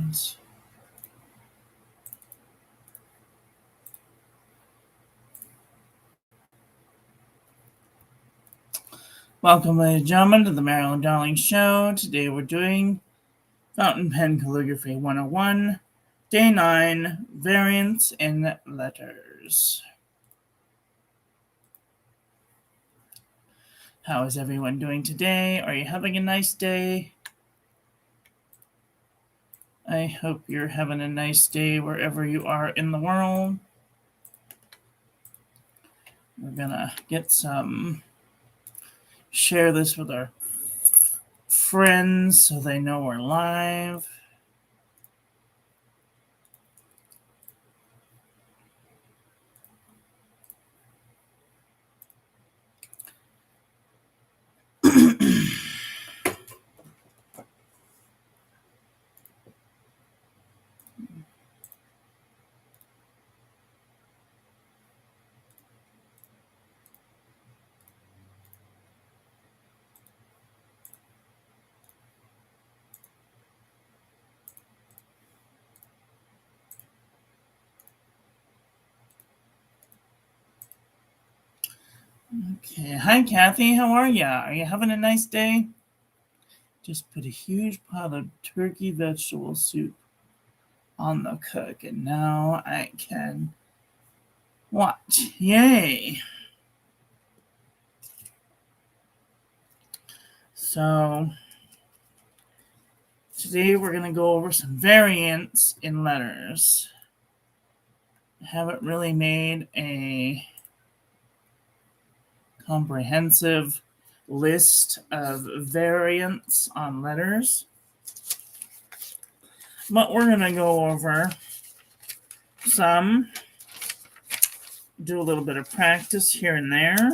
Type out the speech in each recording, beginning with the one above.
friends. Welcome, ladies and gentlemen, to the Marilyn Darling Show. Today we're doing Fountain Pen Calligraphy 101, Day 9, Variance in Letters. How is everyone doing today? Are you having a nice day? I hope you're having a nice day wherever you are in the world. We're gonna share this with our friends so they know we're live. Okay, hi Kathy, how are ya? Are you having a nice day? Just put a huge pot of turkey vegetable soup on the cook, and now I can watch. Yay! So today we're going to go over some variants in letters. I haven't really made a comprehensive list of variants on letters, but we're going to go over some, do a little bit of practice here and there.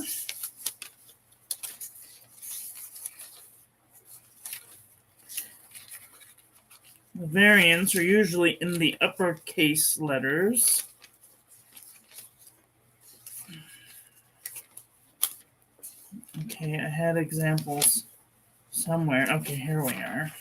The variants are usually in the uppercase letters. Okay, I had examples somewhere. Okay, here we are.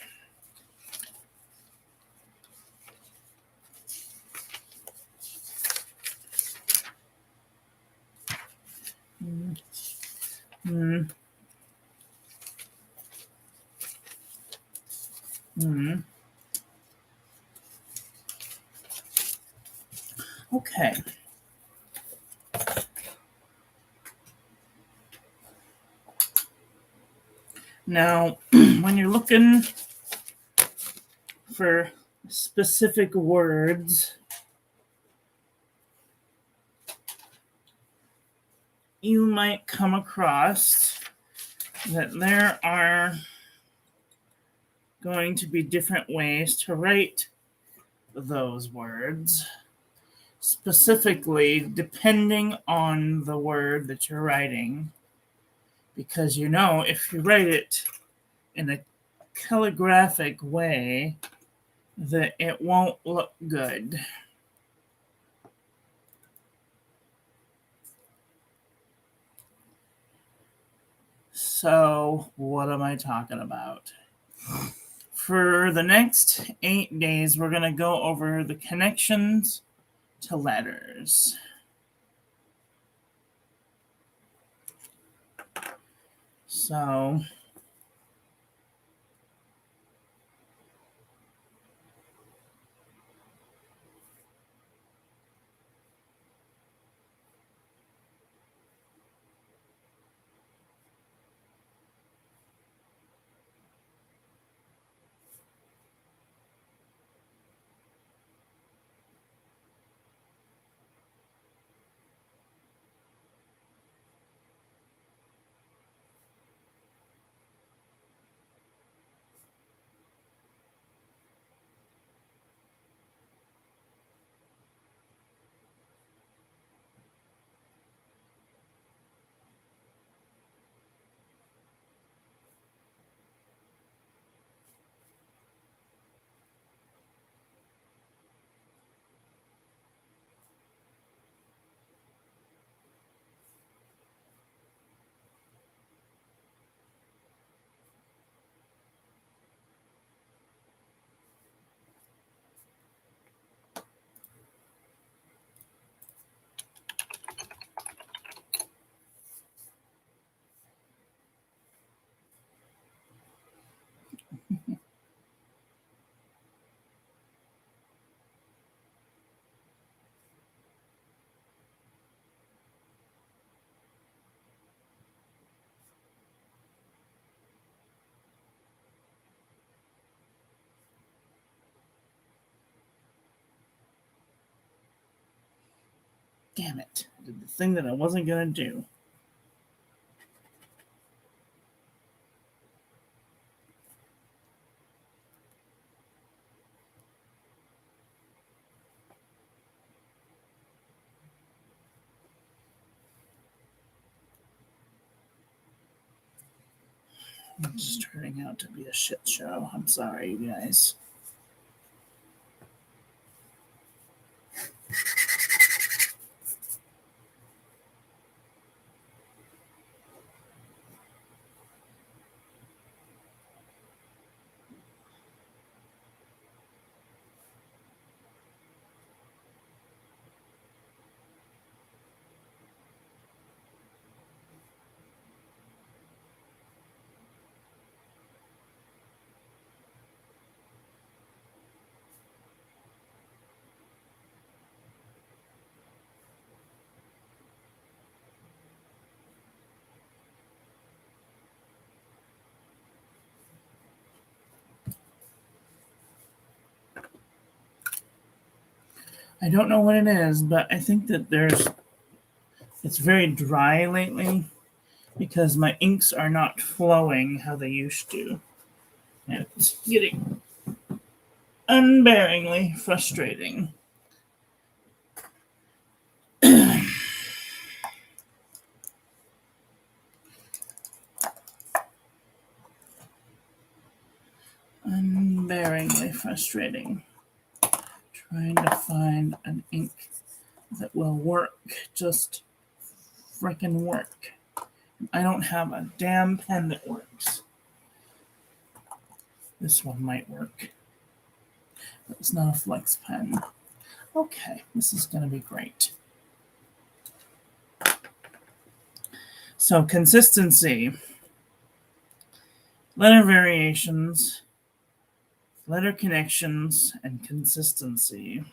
Okay. Now, when you're looking for specific words, you might come across that there are going to be different ways to write those words, specifically depending on the word that you're writing. Because if you write it in a calligraphic way, that it won't look good. So, what am I talking about? For the next 8 days, we're going to go over the connections to letters. So, Damn it. I did the thing that I wasn't going to do. It's turning out to be a shit show. I'm sorry, you guys. I don't know what it is, but I think that it's very dry lately because my inks are not flowing how they used to. And it's getting unbearingly frustrating. Unbearingly frustrating. Trying to find an ink that will work. Just frickin' work. I don't have a damn pen that works. This one might work. But it's not a flex pen. Okay, this is going to be great. So consistency. Letter variations. Letter connections and consistency.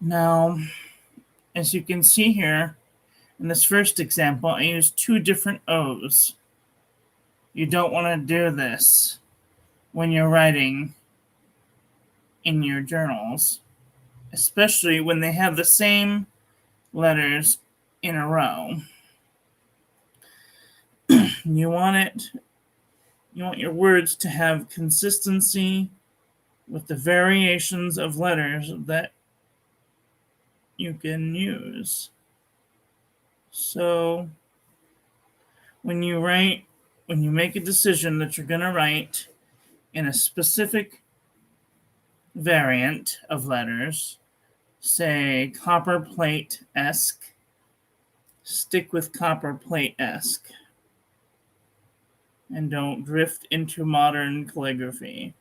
Now, as you can see here, in this first example, I used 2 different O's. You don't want to do this when you're writing in your journals, especially when they have the same letters in a row. You want your words to have consistency with the variations of letters that you can use. So when you make a decision that you're going to write in a specific variant of letters, say copper plate-esque, stick with copper plate-esque, and don't drift into modern calligraphy.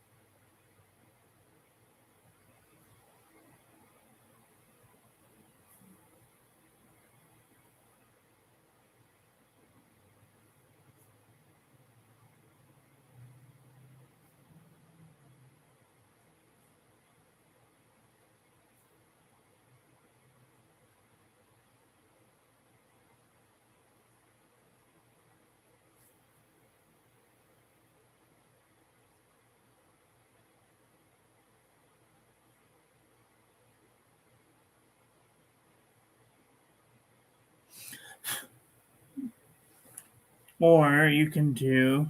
Or you can do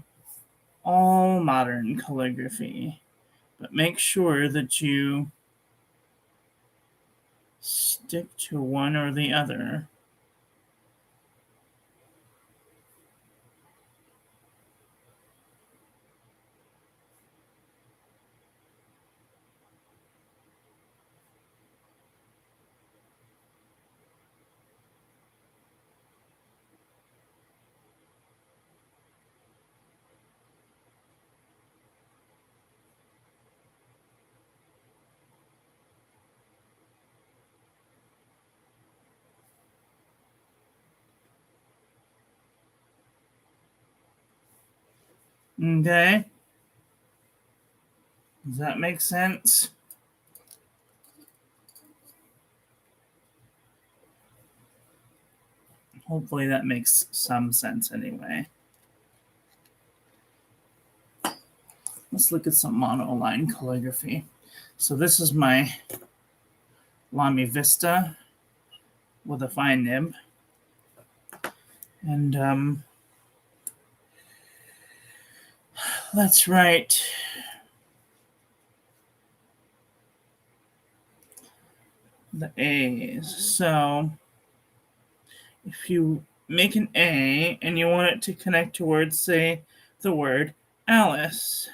all modern calligraphy, but make sure that you stick to one or the other. Okay? Does that make sense? Hopefully that makes some sense anyway. Let's look at some monoline calligraphy. So this is my Lamy Vista with a fine nib. And let's write the A's. So if you make an A and you want it to connect towards, say, the word Alice,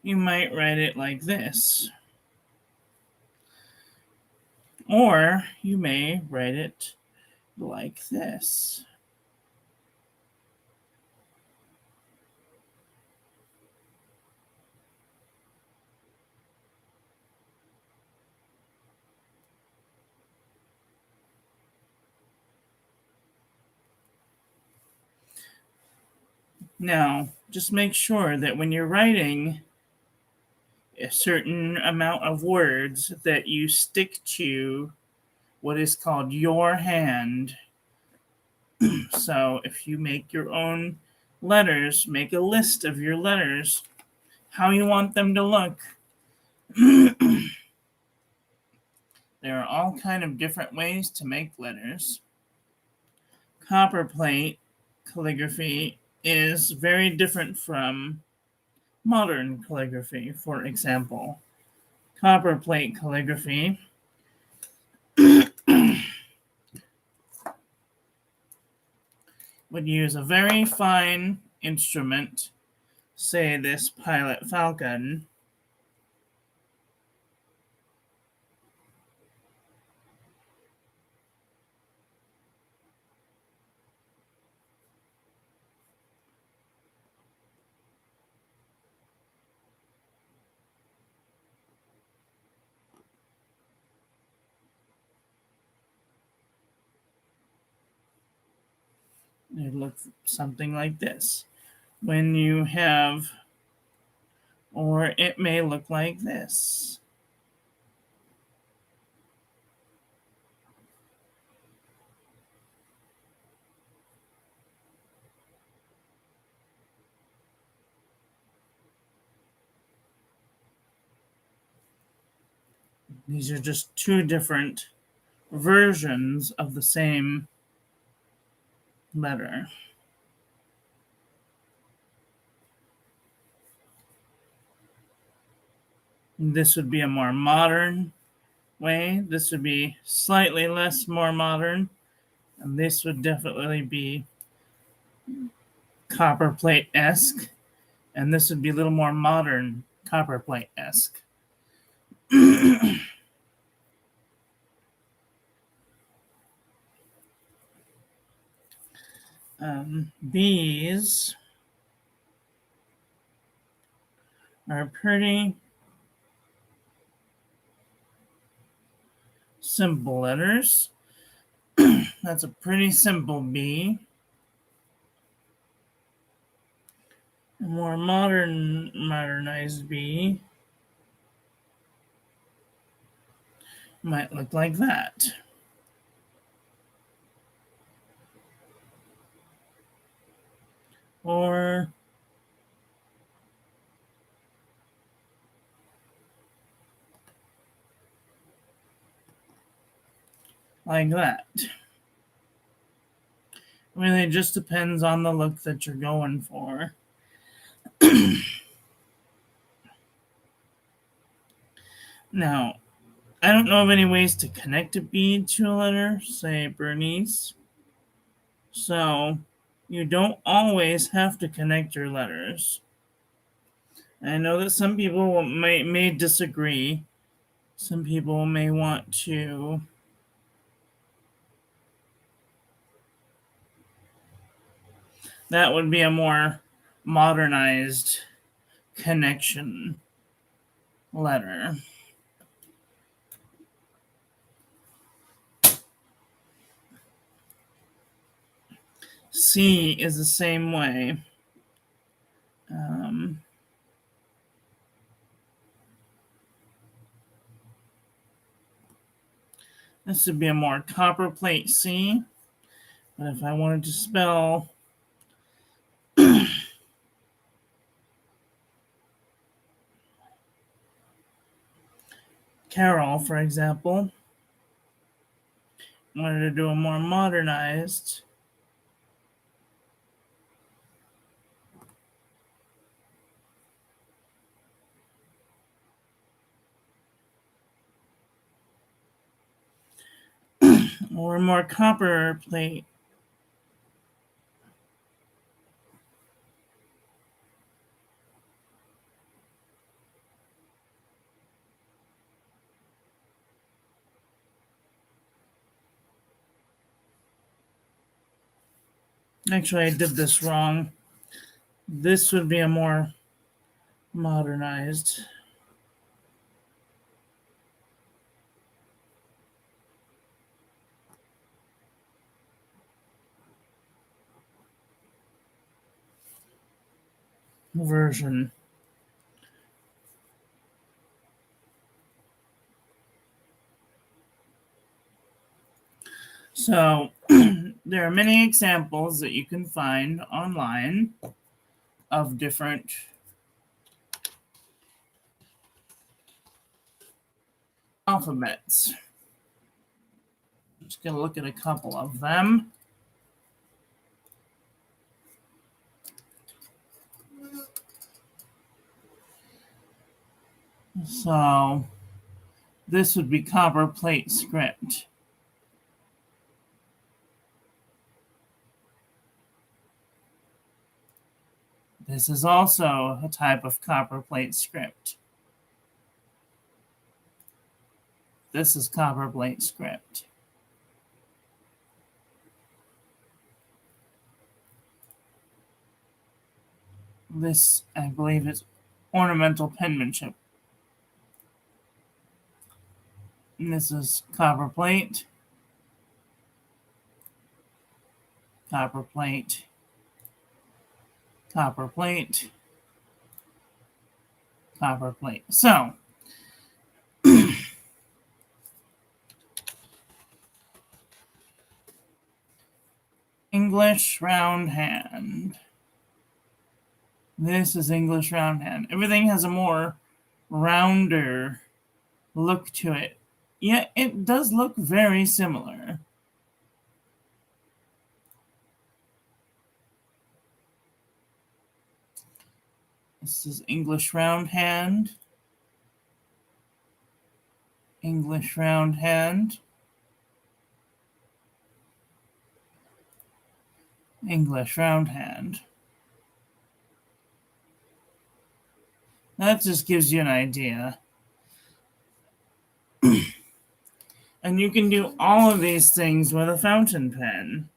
you might write it like this. Or you may write it like this. Now, just make sure that when you're writing a certain amount of words that you stick to what is called your hand. So if you make your own letters, make a list of your letters, how you want them to look. There are all kind of different ways to make letters. Copperplate calligraphy is very different from modern calligraphy. For example, copperplate calligraphy would use a very fine instrument, say this pilot falcon, it looks something like this. When you have, or it may look like this. These are just two different versions of the same letter. This would be a more modern way. This would be slightly less more modern. And this would definitely be copperplate-esque. And this would be a little more modern copperplate-esque. These are pretty simple letters. That's a pretty simple B. A more modernized B might look like that. Or like that. Really just depends on the look that you're going for. Now, I don't know of any ways to connect a B to a letter, say Bernice. So you don't always have to connect your letters. I know that some people may disagree. Some people may want to that would be a more modernized connection letter. C is the same way. This would be a more copperplate C. But if I wanted to spell Carol, for example, I wanted to do a more modernized or more copperplate Actually, I did this wrong. This would be a more modernized. Version. So there are many examples that you can find online of different alphabets. I'm just going to look at a couple of them. So this would be copperplate script. This is also a type of copperplate script. This is copperplate script. This, I believe, is ornamental penmanship. And this is copperplate, copperplate, copperplate, copperplate. So, English round hand. This is English round hand. Everything has a more rounder look to it. Yeah, it does look very similar. This is English round hand. English round hand. English round hand. That just gives you an idea. And you can do all of these things with a fountain pen.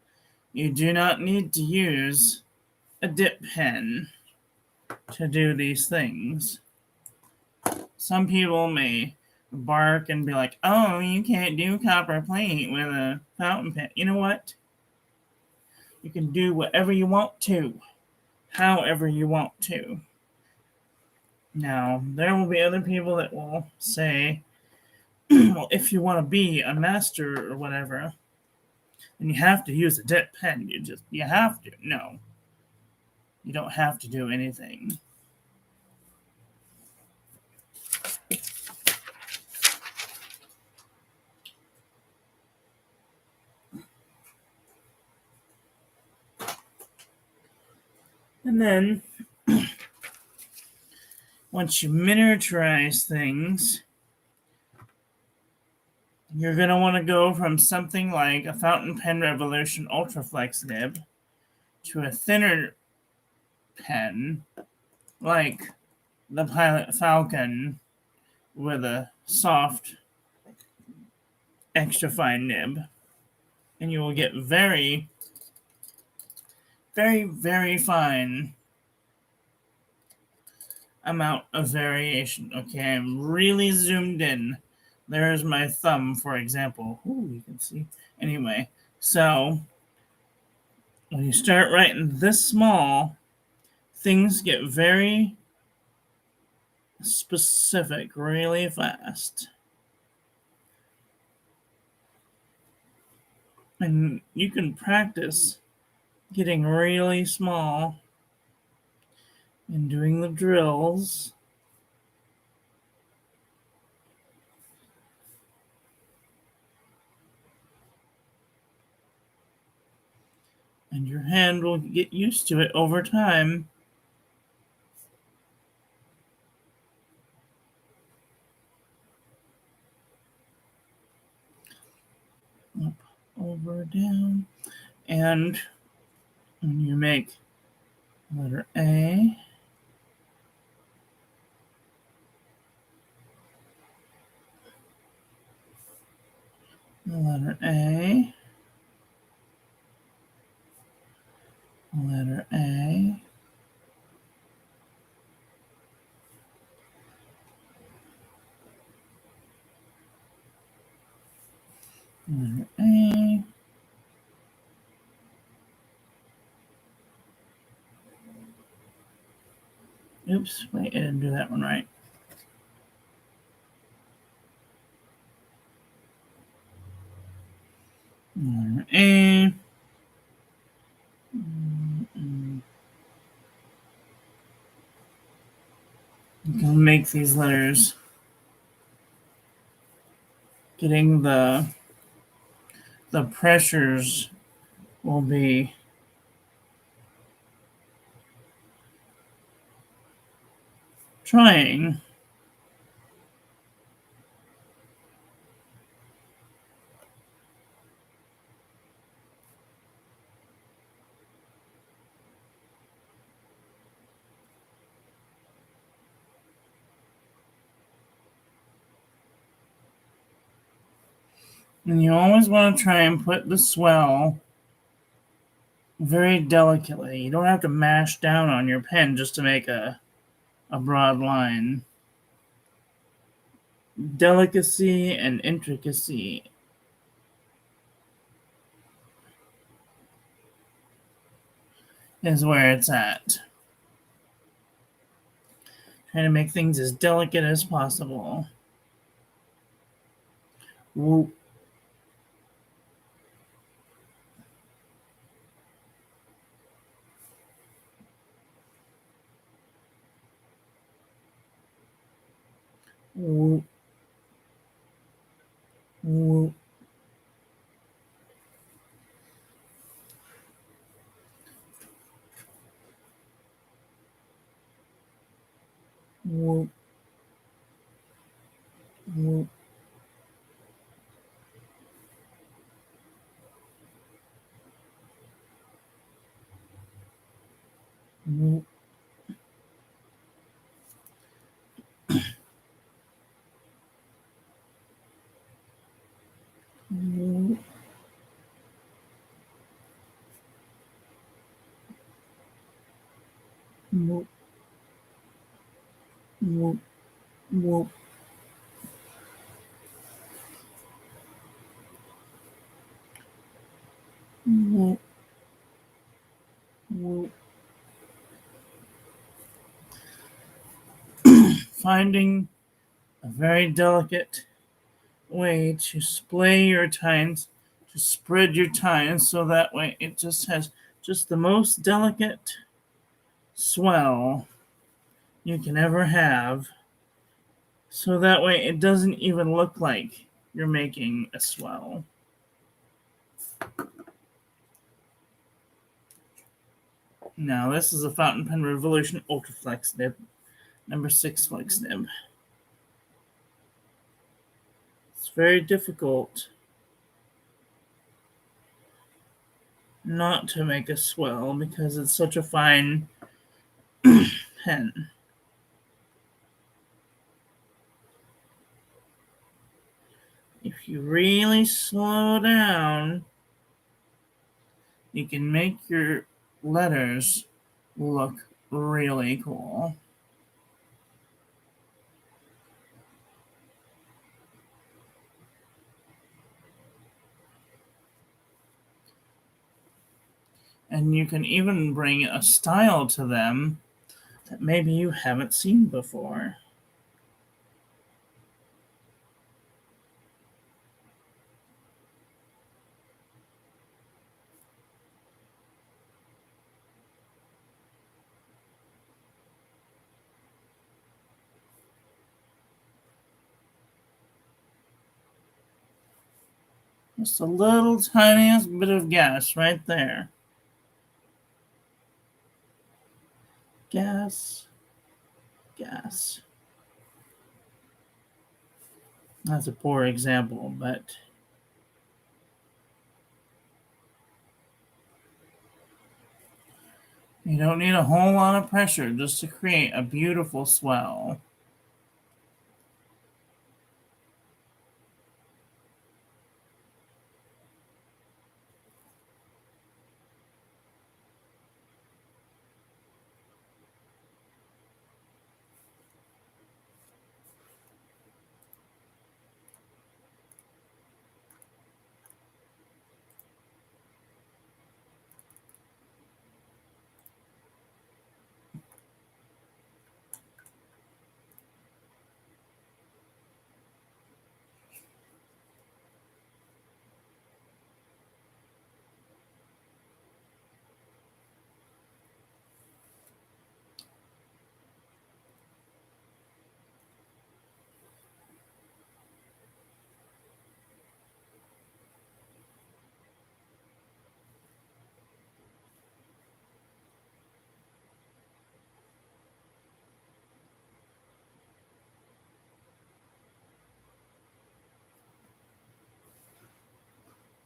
You do not need to use a dip pen to do these things. Some people may bark and be like, oh, you can't do copperplate with a fountain pen. You know what? You can do whatever you want to, however you want to. Now, there will be other people that will say, well, if you want to be a master or whatever, then you have to use a dip pen. You have to. No. You don't have to do anything. And then, once you miniaturize things, you're going to want to go from something like a Fountain Pen Revolution ULTRAFLEX nib to a thinner pen like the Pilot Falcon with a soft, extra fine nib. And you will get very, very, very fine amount of variation. Okay, I'm really zoomed in. There's my thumb, for example. Ooh, you can see. Anyway, so when you start writing this small, things get very specific really fast. And you can practice getting really small and doing the drills. And your hand will get used to it over time. Up, over, down. And when you make letter A, letter A, letter A, letter A, oops, wait, I didn't do that one right. Letter A. You can make these letters. Getting the pressures will be trying. And you always want to try and put the swell very delicately. You don't have to mash down on your pen just to make a broad line. Delicacy and intricacy is where it's at. Trying to make things as delicate as possible. Whoop. Whoop. Whoop. Whoop. Whoop. Whoop. Whoop. Whoop. Whoop. Whoop. Whoop. Whoop. Finding a very delicate way to splay your tines, to spread your tines, so that way it just has just the most delicate swell you can ever have. So that way it doesn't even look like you're making a swell. Now this is a Fountain Pen Revolution ULTRAFLEX nib, number 6 flex nib. It's very difficult not to make a swell because it's such a fine pen. If you really slow down, you can make your letters look really cool. And you can even bring a style to them that maybe you haven't seen before. Just a little tiniest bit of gas right there. Gas. Gas. That's a poor example, but you don't need a whole lot of pressure just to create a beautiful swell.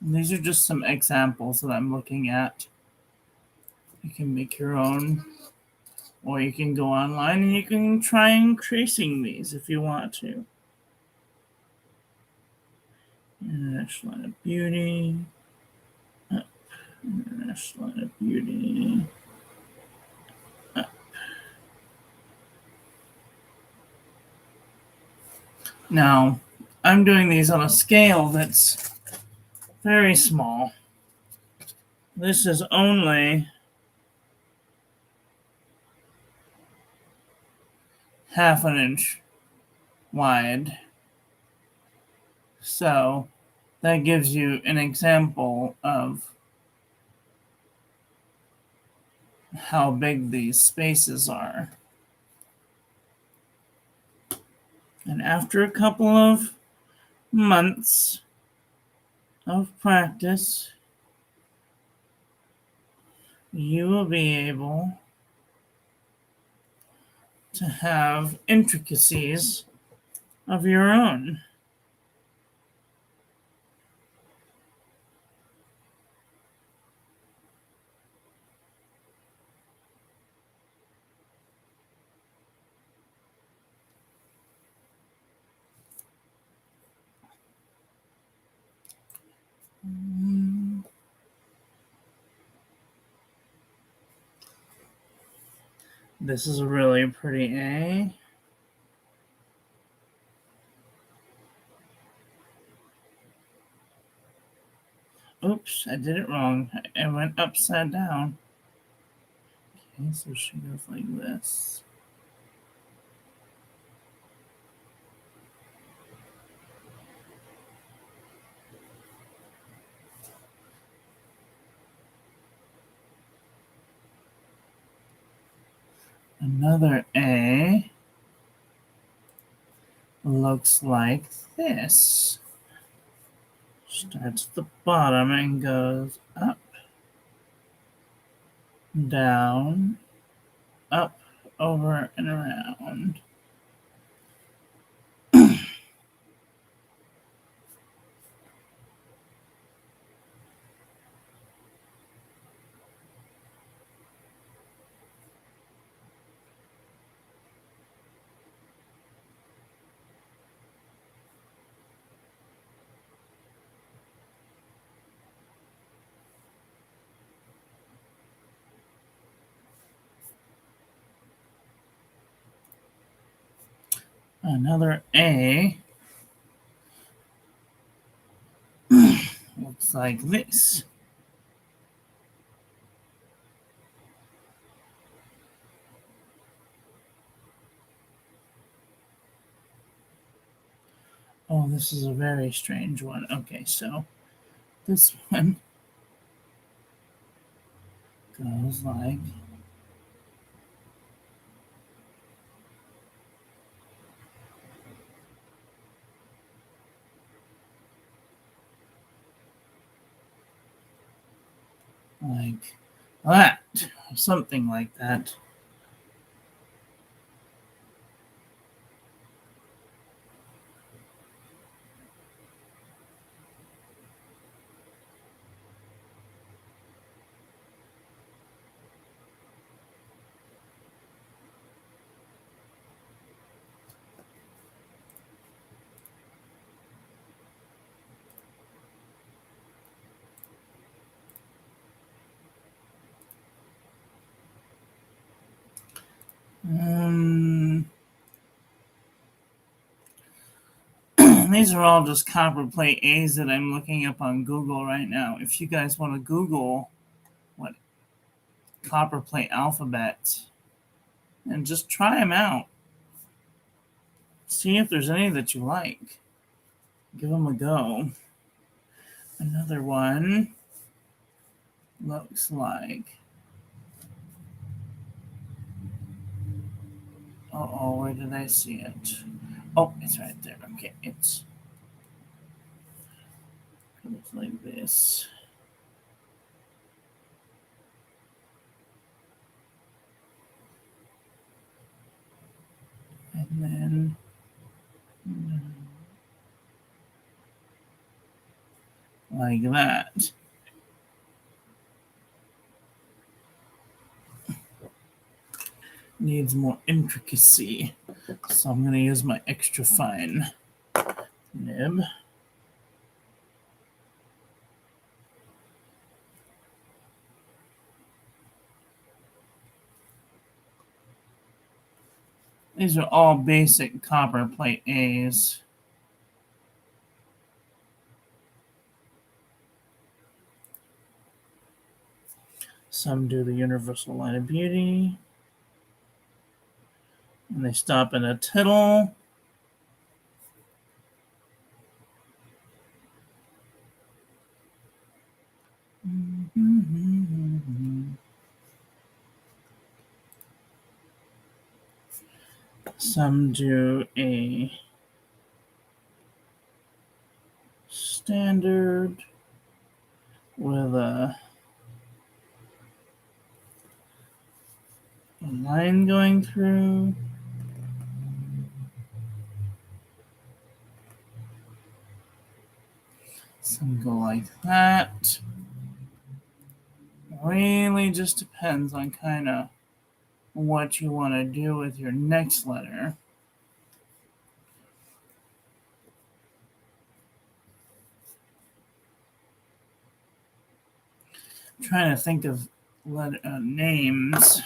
And these are just some examples that I'm looking at. You can make your own, or you can go online and you can try increasing these if you want to. International Line of Beauty. Up. International Line of Beauty. Up. Now, I'm doing these on a scale that's very small. This is only half an inch wide. So that gives you an example of how big these spaces are. And after a couple of months of practice, you will be able to have intricacies of your own. This is a really pretty A. Oops, I did it wrong. I went upside down. Okay, so she goes like this. Another A looks like this. Starts at the bottom and goes up, down, up, over, and around. Another A looks like this. Oh, this is a very strange one. Okay, so this one goes like like that, something like that. These are all just copperplate A's that I'm looking up on Google right now. If you guys want to Google what copperplate alphabets and just try them out, see if there's any that you like. Give them a go. Another one looks like, oh, where did I see it? Oh, it's right there. Okay, it looks like this. And then like that. Needs more intricacy, so I'm going to use my extra fine nib. These are all basic copperplate A's. Some do the universal line of beauty. And they stop at a tittle. Some do a standard with a line going through. Some go like that. Really just depends on kind of what you want to do with your next letter. I'm trying to think of names.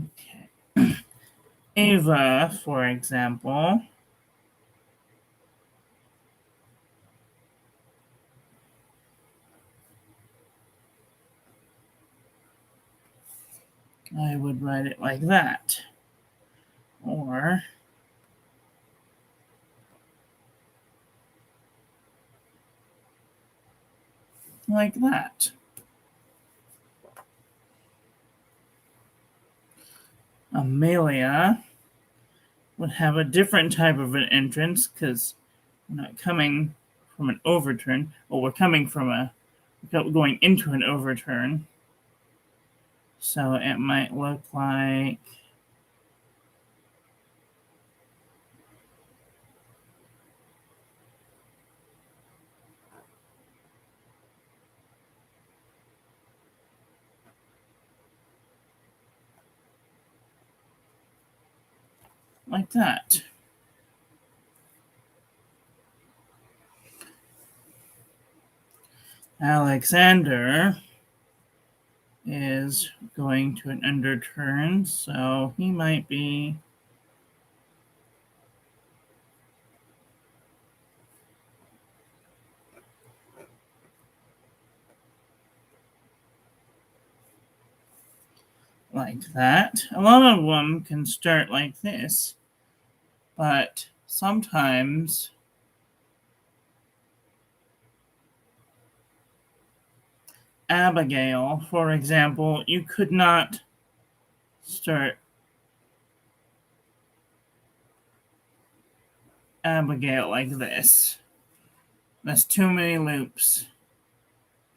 Okay. Ava, for example. I would write it like that. Or like that. Amelia would have a different type of an entrance because we're not coming from an overturn. Well, we're coming from going into an overturn. So it might look like that. Alexander is going to an underturn, so he might be like that. A lot of them can start like this, but sometimes Abigail, for example, you could not start Abigail like this. That's too many loops,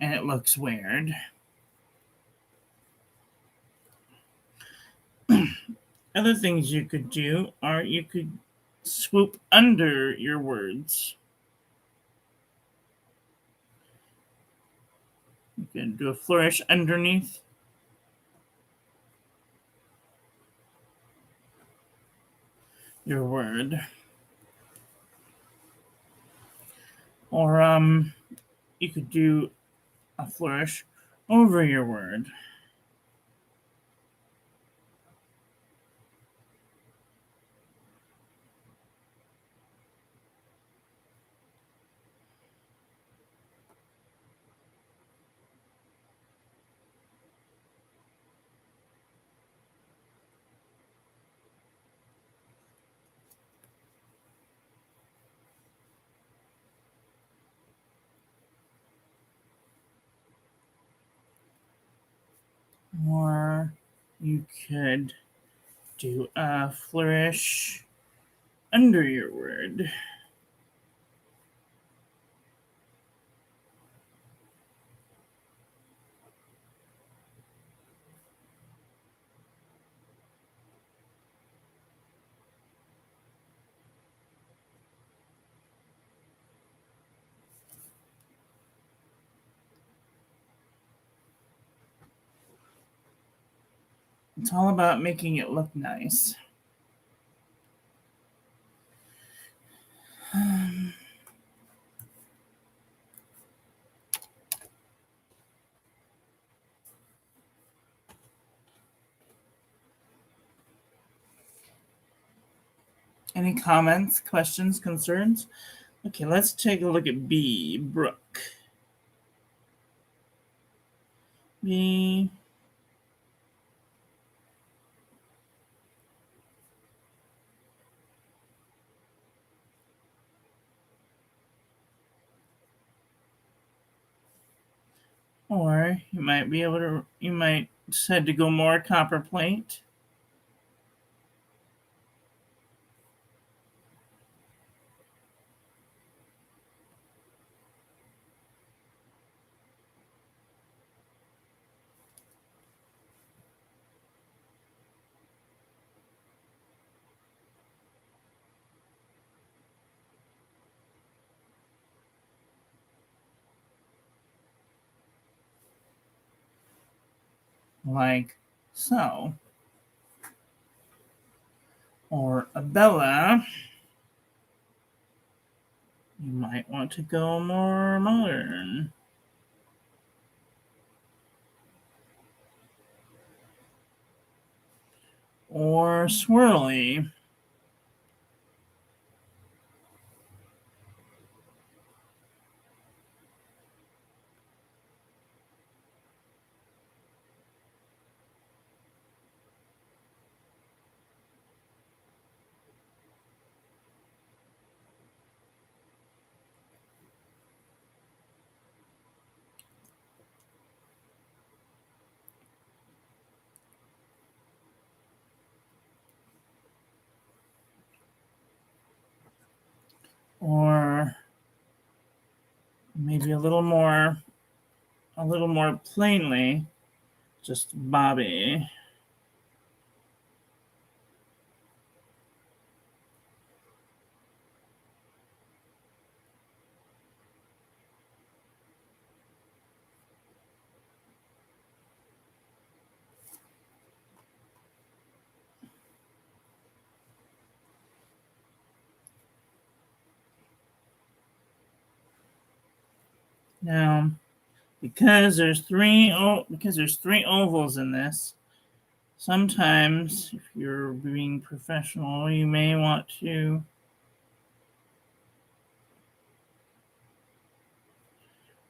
and it looks weird. Other things you could do are you could swoop under your words. You can do a flourish underneath. Your word. Or you could do a flourish over your word. Or you could do a flourish under your word. It's all about making it look nice. Any comments, questions, concerns? Okay, let's take a look at B, Brooke. B. Or you might be able to, you might decide to go more copper plate. Like so. Or a Bella, you might want to go more modern. Or swirly. Or maybe a little more plainly, just Bobby. Now, because there's three ovals in this, sometimes if you're being professional, you may want to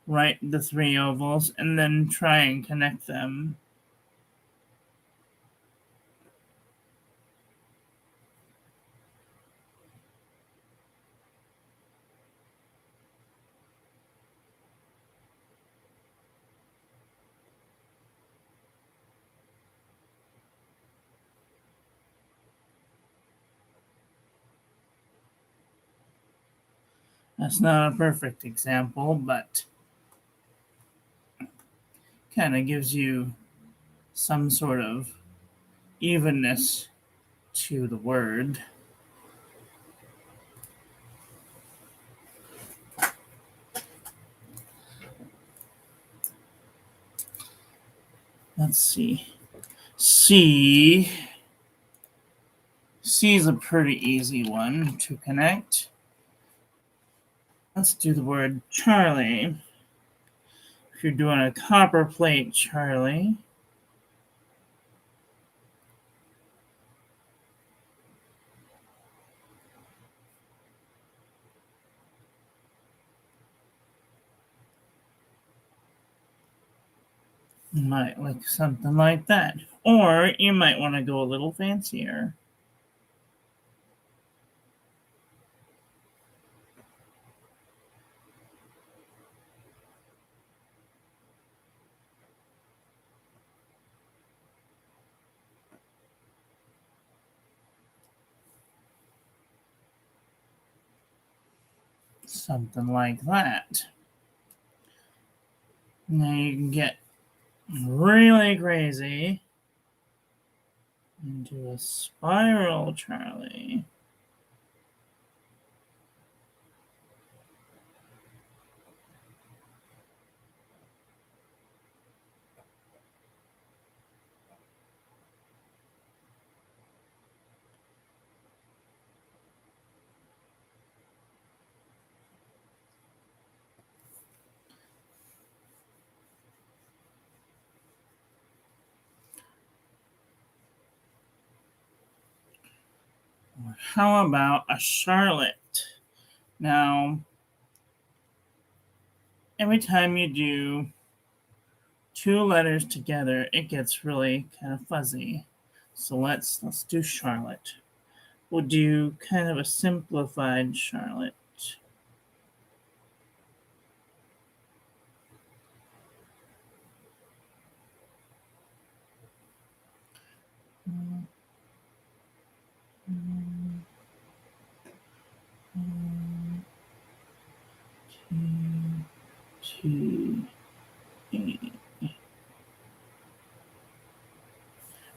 write the three ovals and then try and connect them. That's not a perfect example, but kind of gives you some sort of evenness to the word. Let's see. C is a pretty easy one to connect. Let's do the word Charlie. If you're doing a copper plate Charlie, you might like something like that. Or you might want to go a little fancier. Something like that. Now you can get really crazy and do a spiral Charlie. Or how about a Charlotte? Now, every time you do two letters together, it gets really kind of fuzzy. So let's do Charlotte. We'll do kind of a simplified Charlotte.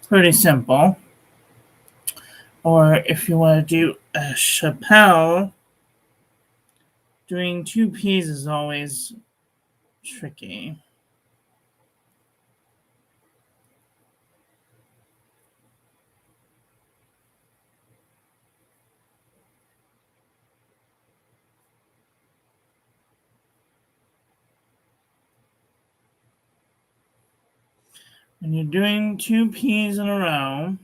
Pretty simple. Or if you want to do a Chappelle, doing two P's is always tricky. When you're doing two P's in a row,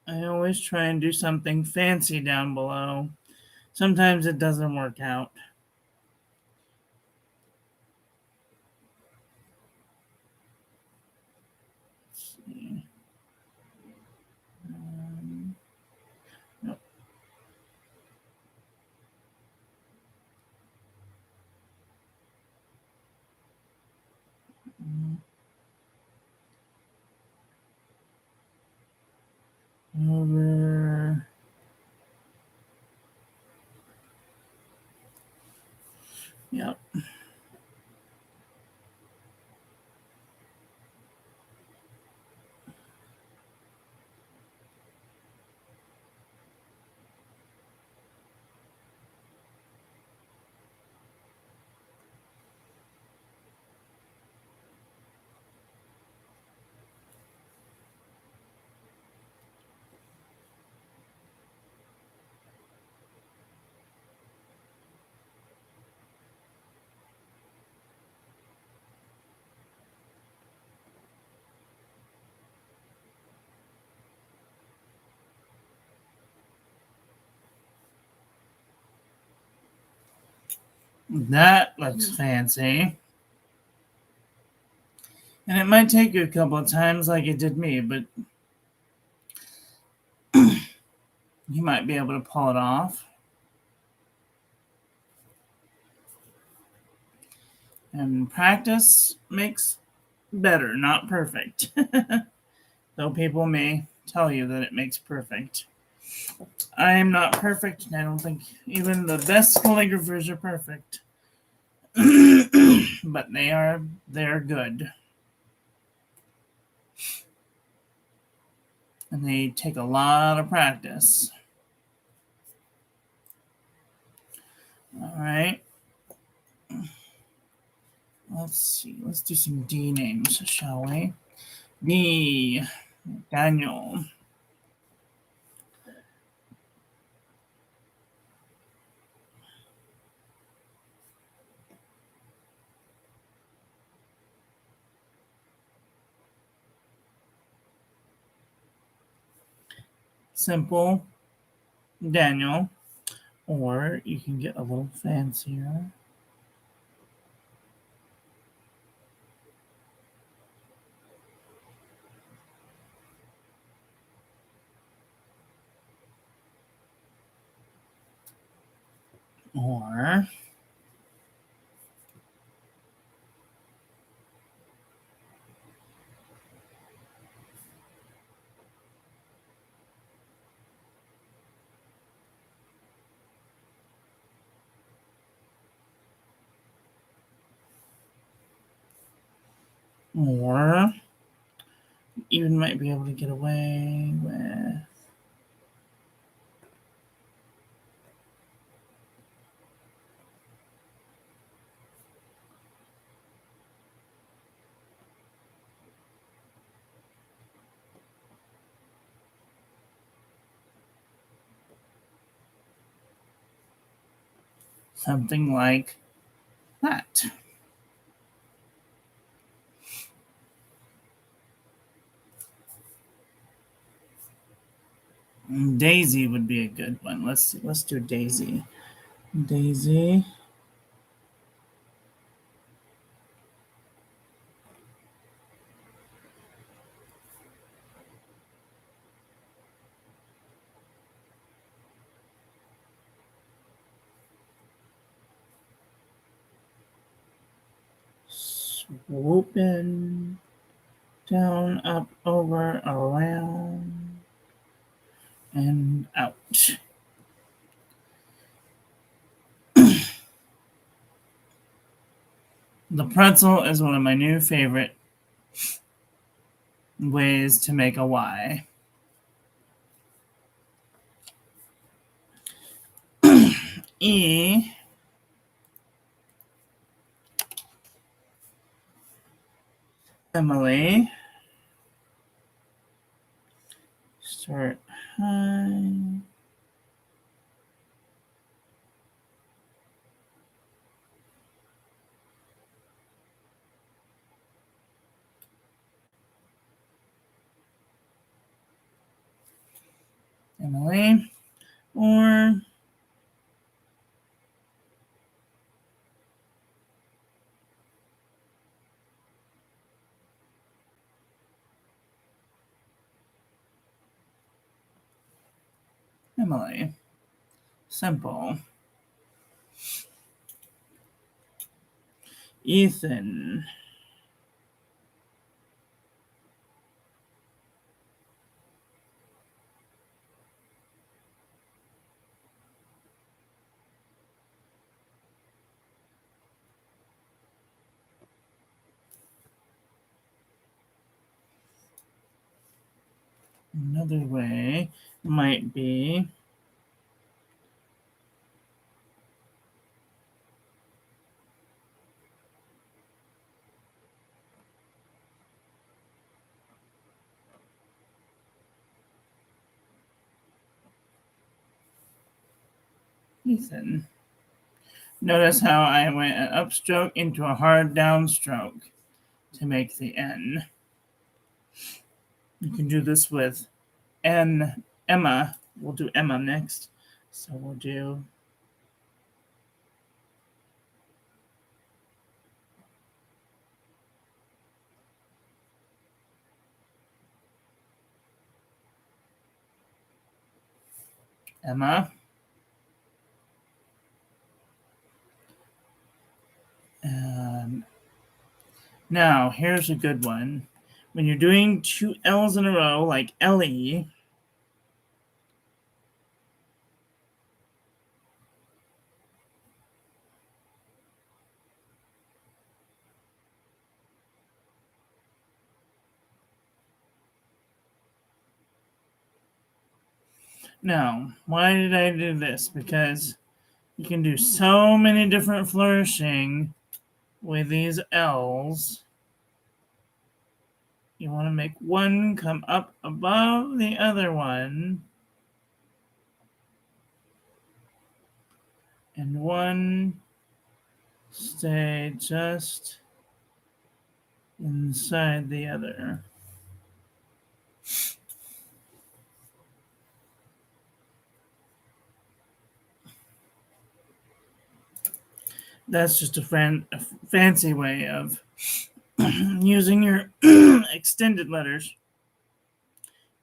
I always try and do something fancy down below. Sometimes it doesn't work out. Let's see. Nope. Over. Yep. That looks fancy. And it might take you a couple of times like it did me, but you might be able to pull it off. And practice makes better, not perfect. Though people may tell you that it makes perfect. I am not perfect, and I don't think even the best calligraphers are perfect. But they're good. And they take a lot of practice. All right. Let's see. Let's do some D names, shall we? D. Daniel. Simple Daniel. Or you can get a little fancier. Or even might be able to get away with something like that. Daisy would be a good one. Let's do Daisy. Daisy. Swooping down, up, over, around, and out. The pretzel is one of my new favorite ways to make a Y. E. Emily. Start high. Emily. Or Emily. Simple. Ethan. Another way might be Ethan. Notice how I went an upstroke into a hard downstroke to make the N. You can do this with Emma. We'll do Emma next. So we'll do Emma. And Now, here's a good one. When you're doing two L's in a row, like LE, now, why did I do this? Because you can do so many different flourishing with these L's. You want to make one come up above the other one, and one stay just inside the other. That's just a fancy way of using your extended letters,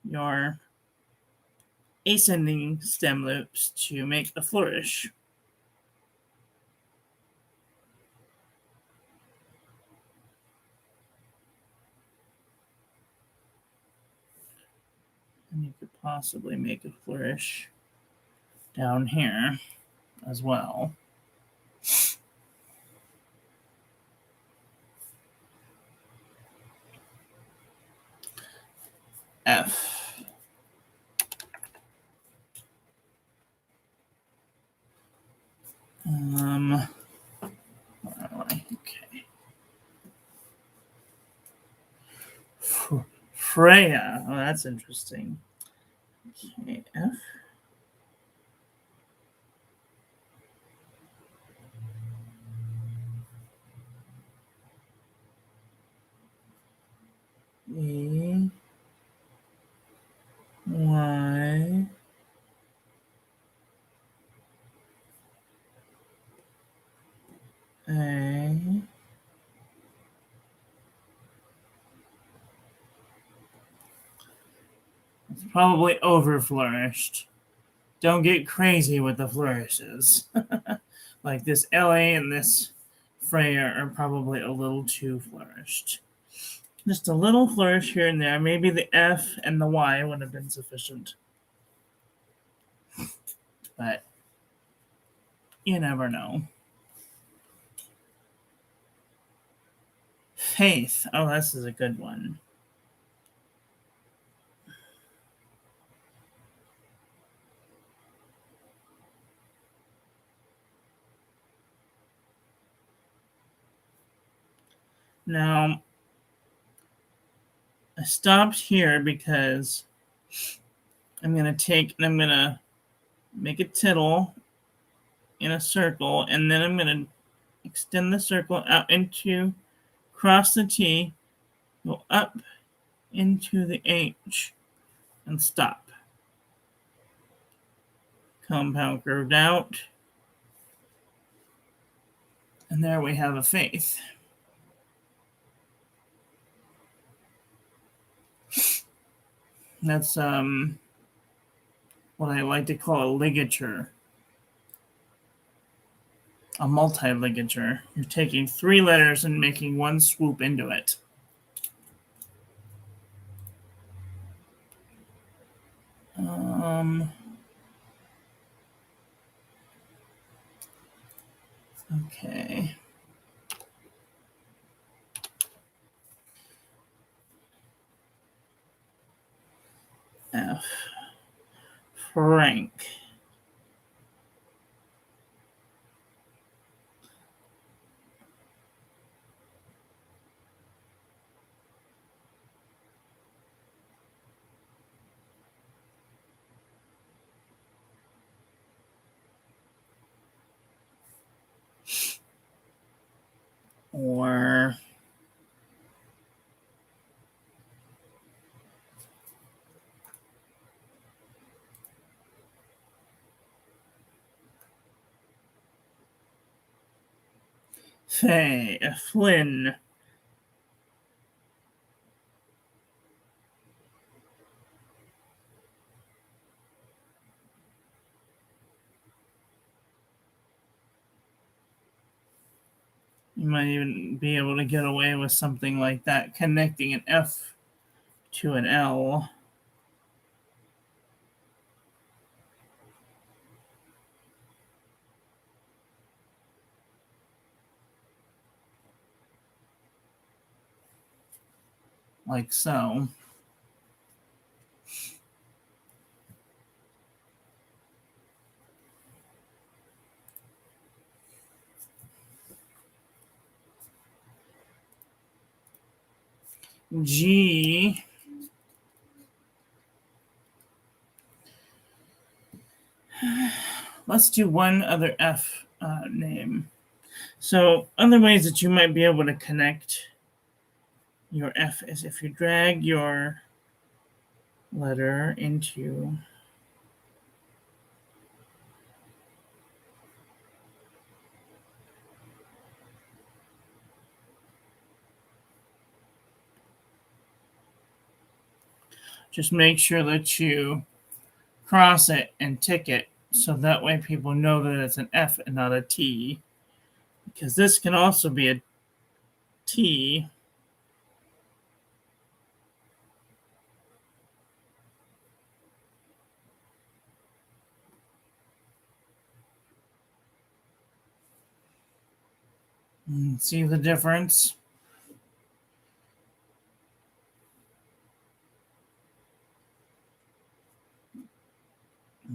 your ascending stem loops, to make a flourish. And you could possibly make a flourish down here as well. F. Okay. Freya. Oh, that's interesting. Okay, F. E. Y. A. It's probably over flourished. Don't get crazy with the flourishes. Like this LA and this Freya are probably a little too flourished. Just a little flourish here and there. Maybe the F and the Y would have been sufficient. But you never know. Faith. Oh, this is a good one. Now, I stopped here because I'm going to take and I'm going to make a tittle in a circle, and then I'm going to extend the circle out into, cross the T, go up into the H, and stop. Compound curved out. And there we have a faith. That's what I like to call a ligature. A multi-ligature. You're taking three letters and making one swoop into it. Okay. F. Frank. Or Faye. Flynn. You might even be able to get away with something like that, connecting an F to an L. Like so. G. Let's do one other F name. So other ways that you might be able to connect your F is if you drag your letter into just make sure that you cross it and tick it so that way people know that it's an F and not a T, because this can also be a T. See the difference?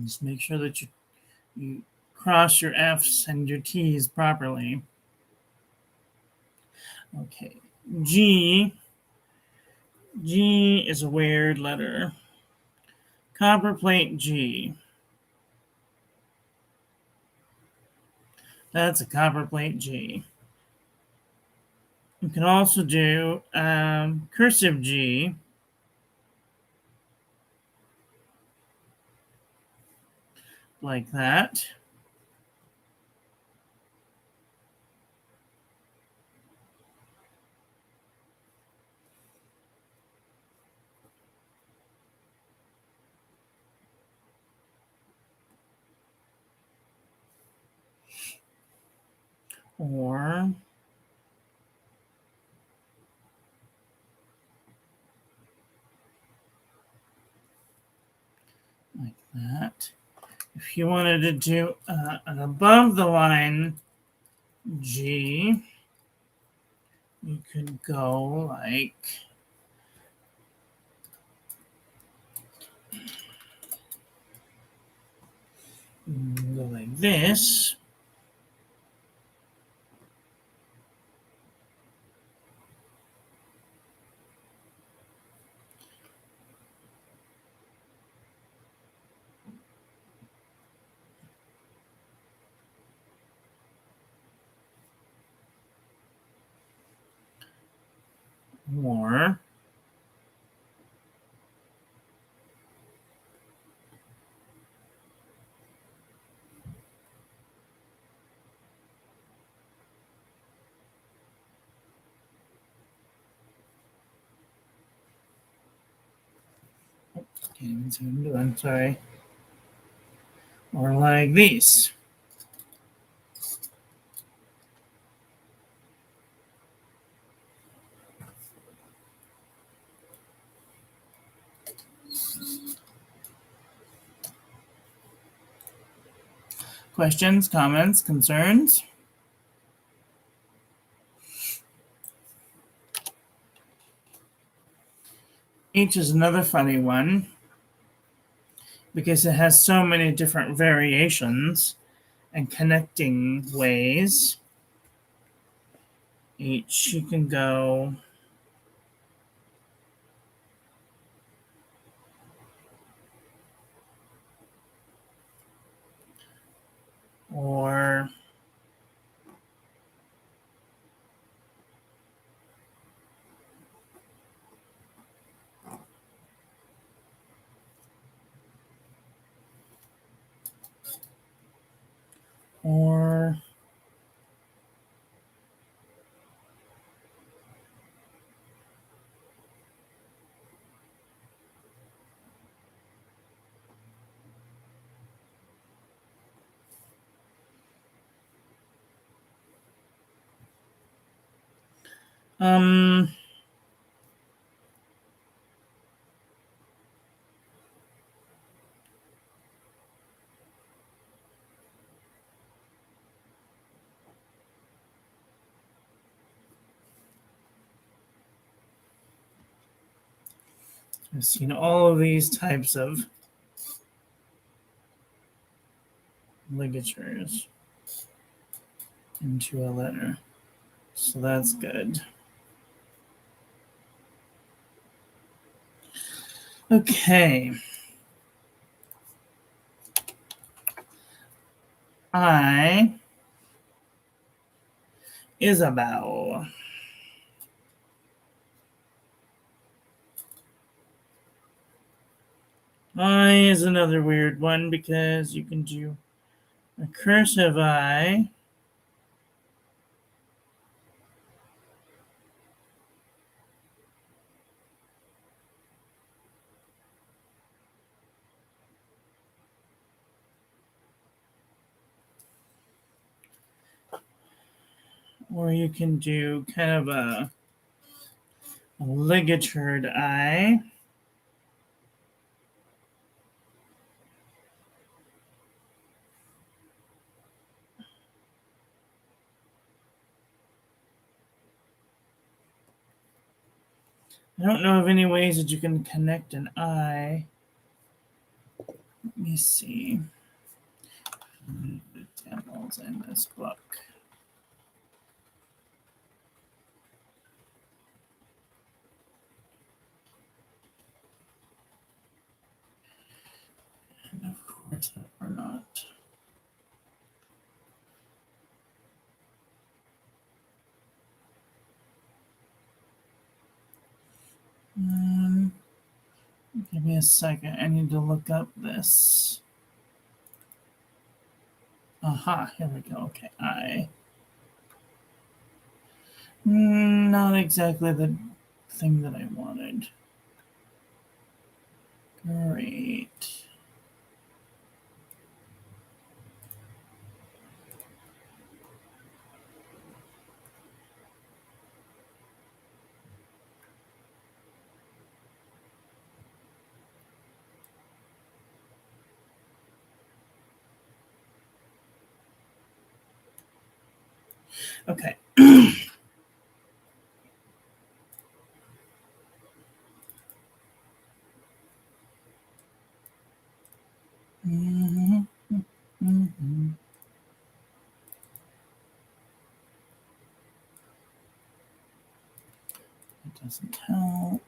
Just make sure that you cross your F's and your T's properly. Okay, G. G is a weird letter. Copperplate G. That's a copperplate G. You can also do cursive G. Like that. Or like that. If you wanted to do an above the line G, you could go like this. Or can't even see what I'm doing, sorry. Or like these. Questions, comments, concerns? H is another funny one because it has so many different variations and connecting ways. H, you can go or or I've seen all of these types of ligatures into a letter, so that's good. Okay. Isabel. I is another weird one because you can do a cursive I, or you can do kind of a ligatured I. I don't know of any ways that you can connect an I. Let me see. The examples in this book. And of course, or not. Give me a second. I need to look up this. Aha, here we go. Okay, I. Not exactly the thing that I wanted. Great. Okay. It doesn't help.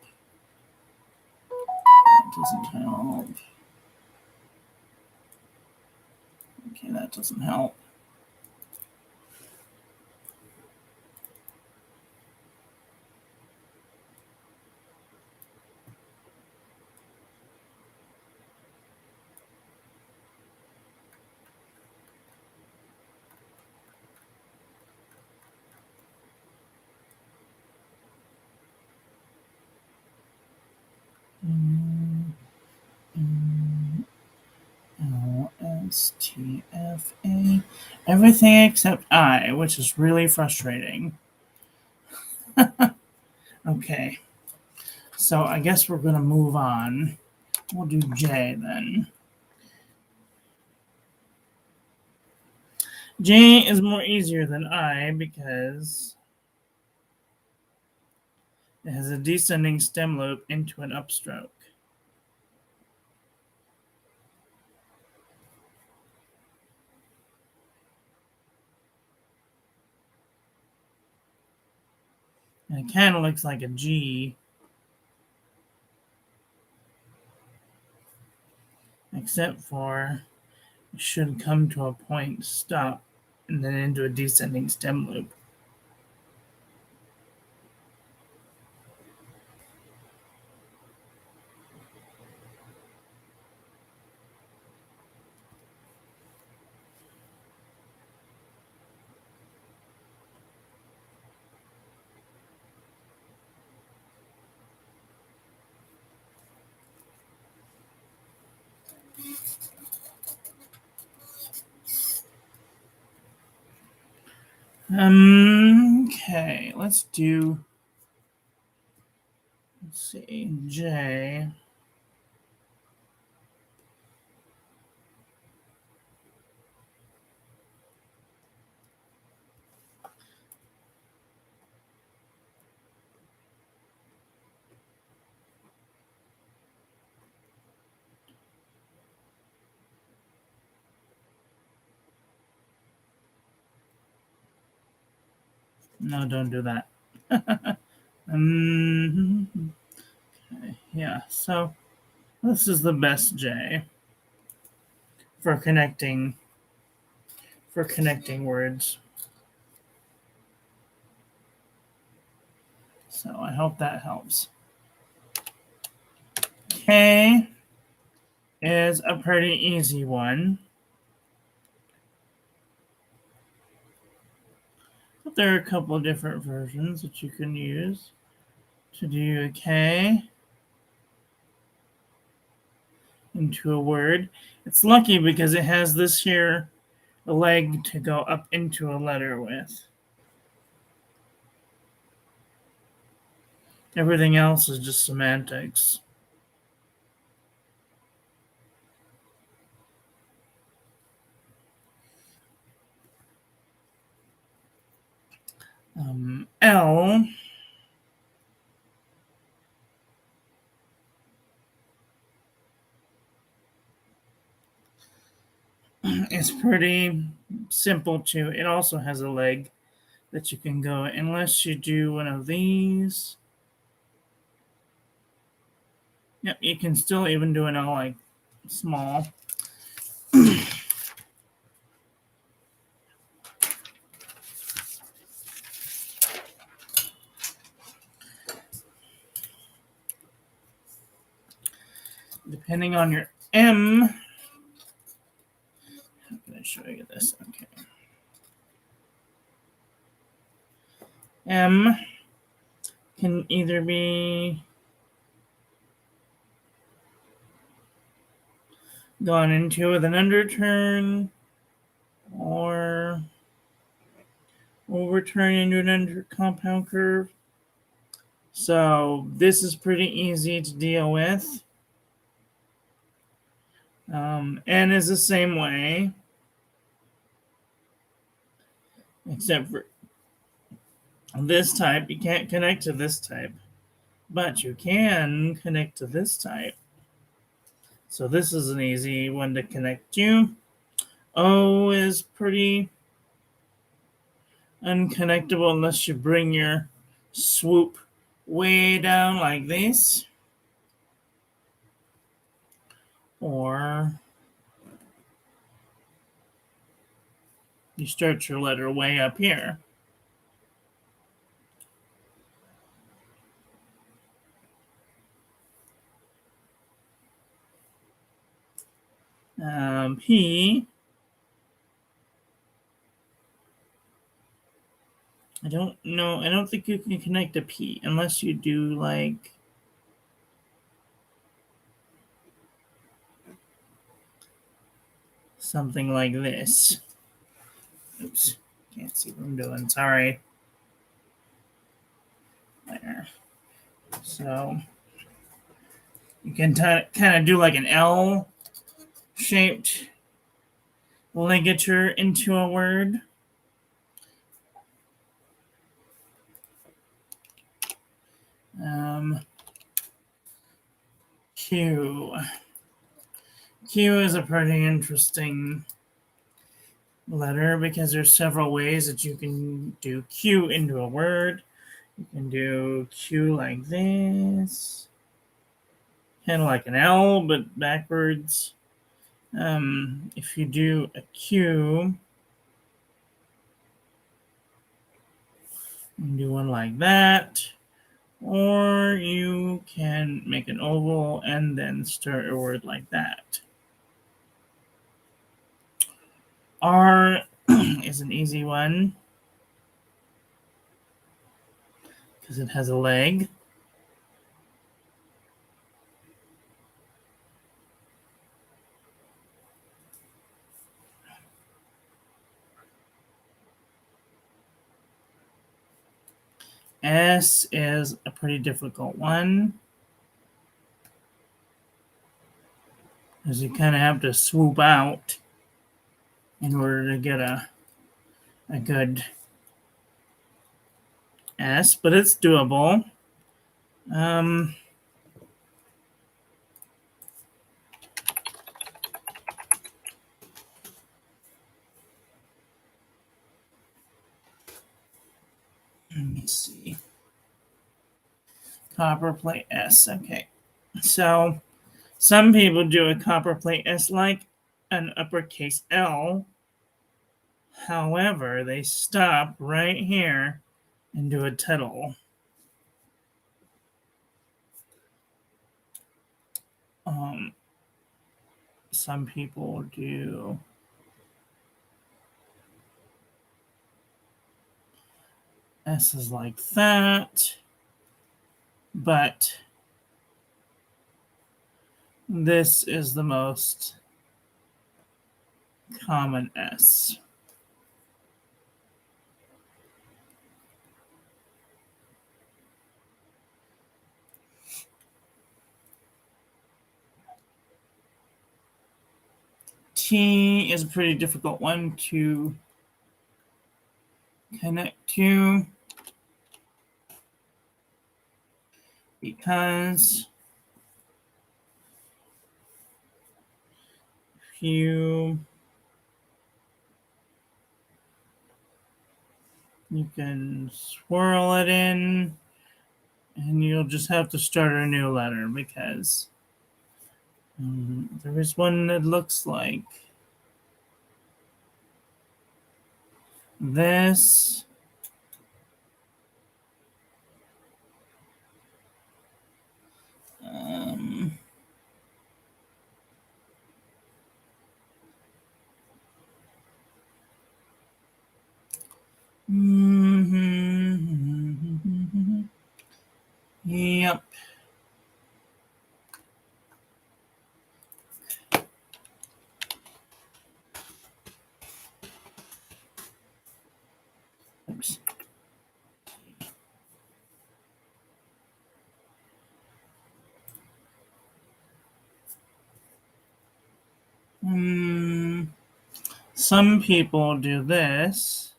It doesn't help. Okay, that doesn't help. LSTFA. Everything except I, which is really frustrating. Okay. So I guess we're going to move on. We'll do J then. J is more easier than I because it has a descending stem loop into an upstroke. And it kind of looks like a G, except for it should come to a point, stop, and then into a descending stem loop. Okay, let's do Let's see, J. No, don't do that. Okay, yeah, so this is the best J for connecting words. So I hope that helps. K is a pretty easy one. But there are a couple of different versions that you can use to do a K into a word. It's lucky because it has this here leg to go up into a letter with. Everything else is just semantics. L is pretty simple too. It also has a leg that you can go, unless you do one of these. Yep, you can still even do an L like small. Depending on your M, how can I show you this? Okay. M can either be gone into with an underturn or overturn into an under compound curve. So this is pretty easy to deal with. N is the same way, except for this type. You can't connect to this type, but you can connect to this type. So this is an easy one to connect to. O is pretty unconnectable unless you bring your swoop way down like this, or you start your letter way up here. P, I don't know. I don't think you can connect a P unless you do like something like this. Oops, can't see what I'm doing. Sorry. There. So you can kind of do like an L shaped ligature into a word. Q. Q is a pretty interesting letter because there's several ways that you can do Q into a word. You can do Q like this, kind of like an L, but backwards. If you do a Q, you can do one like that, or you can make an oval and then start a word like that. R is an easy one because it has a leg. S is a pretty difficult one, because you kind of have to swoop out in order to get a good S, but it's doable. Let me see. Copperplate S. Okay. So some people do a copperplate S like an uppercase L. However, they stop right here and do a tittle. Some people do S's like that, but this is the most common S. T is a pretty difficult one to connect to, because you can swirl it in, and you'll just have to start a new letter, because there is one that looks like this. Yep. Oops. Some people do this.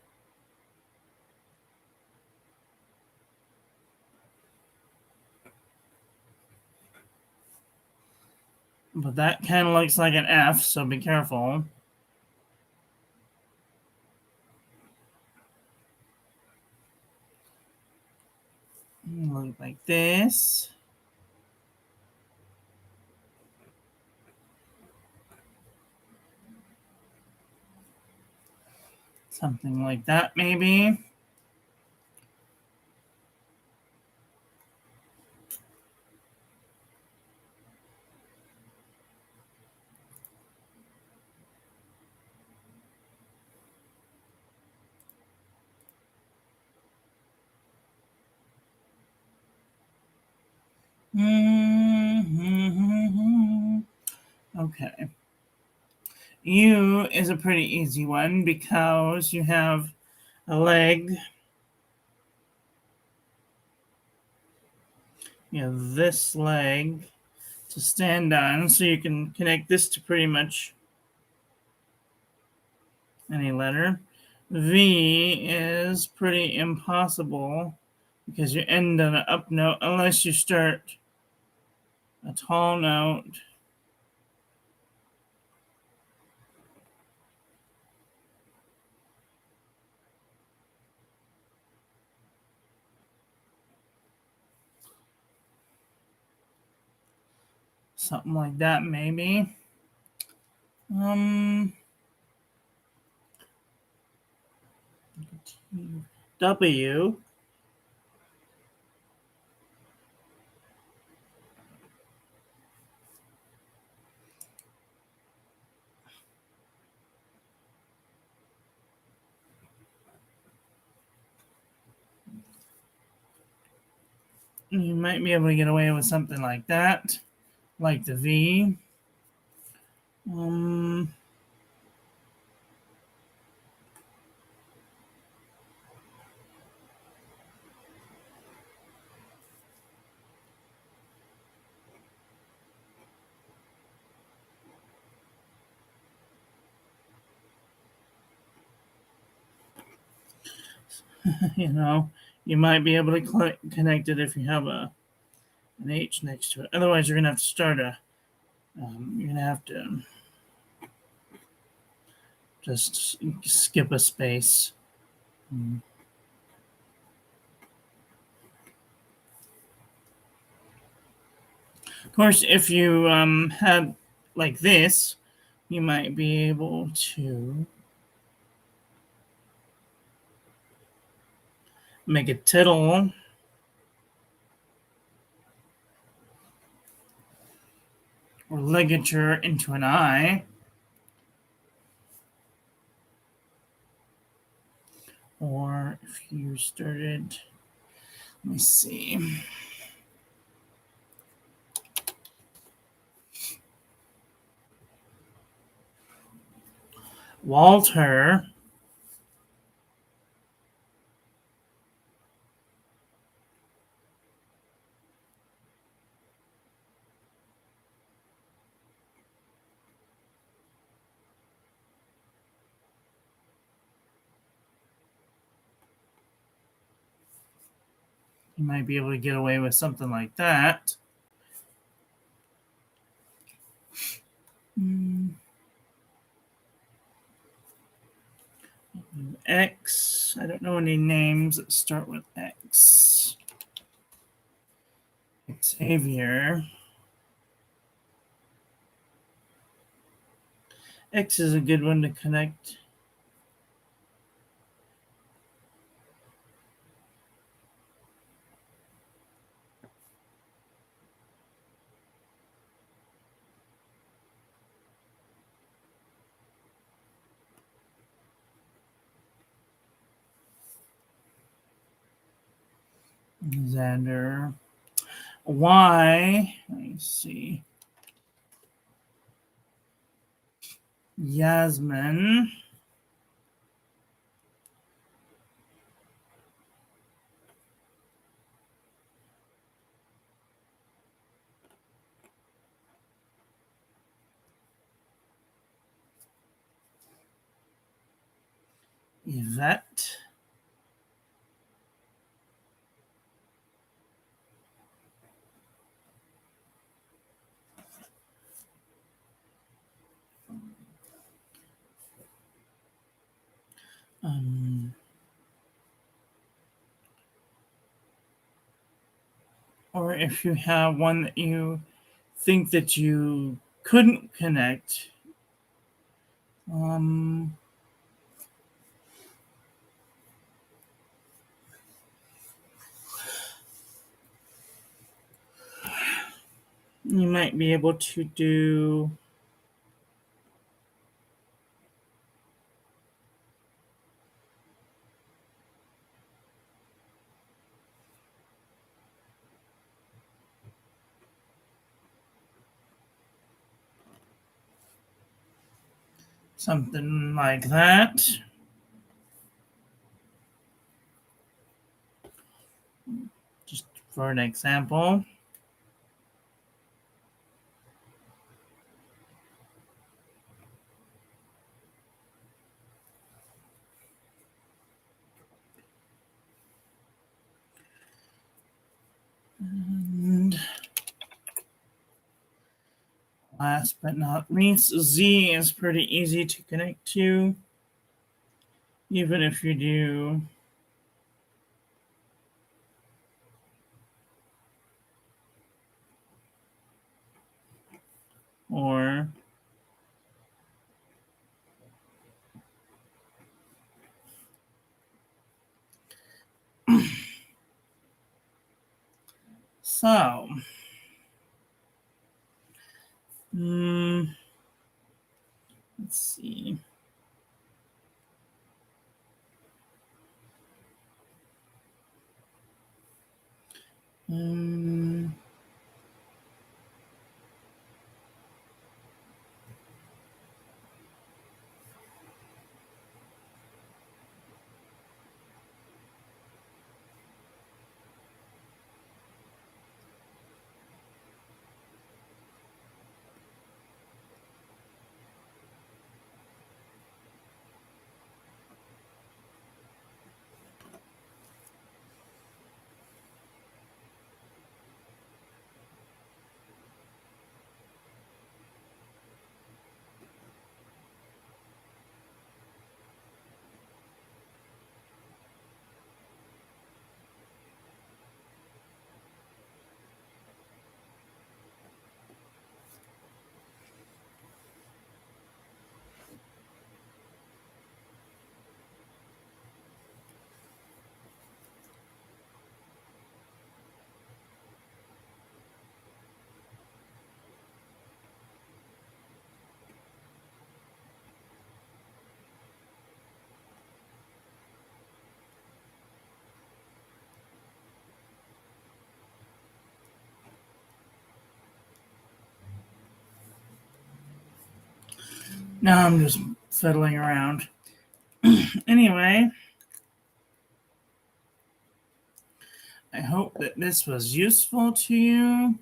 But that kind of looks like an F, so be careful. Look like this. Something like that, maybe. Okay. U is a pretty easy one, because you have a leg. You have this leg to stand on, so you can connect this to pretty much any letter. V is pretty impossible, because you end on an up note unless you start a tall note. Something like that, maybe. W. You might be able to get away with something like that, like the V. You know, you might be able to connect it if you have an H next to it. Otherwise, you're going to have to start you're going to have to just skip a space. Of course, if you had like this, you might be able to make a tittle or ligature into an eye. Or if you started, let me see. Walter you might be able to get away with something like that. X. I don't know any names that start with X. Xavier. X is a good one to connect. Xander. Y. Let me see. Yasmin. Yvette. Or if you have one that you think that you couldn't connect, you might be able to do something like that. Just for an example. And last but not least, Z is pretty easy to connect to, even if you do or so. Let's see. Now I'm just fiddling around. Anyway, I hope that this was useful to you.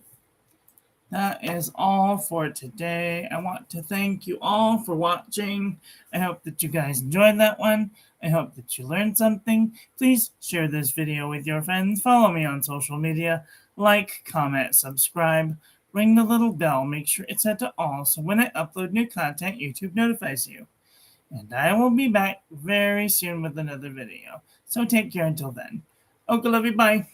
That is all for today. I want to thank you all for watching. I hope that you guys enjoyed that one. I hope that you learned something. Please share this video with your friends. Follow me on social media. Like, comment, subscribe. Ring the little bell. Make sure it's set to all so when I upload new content, YouTube notifies you. And I will be back very soon with another video. So take care until then. Okay, love you. Bye.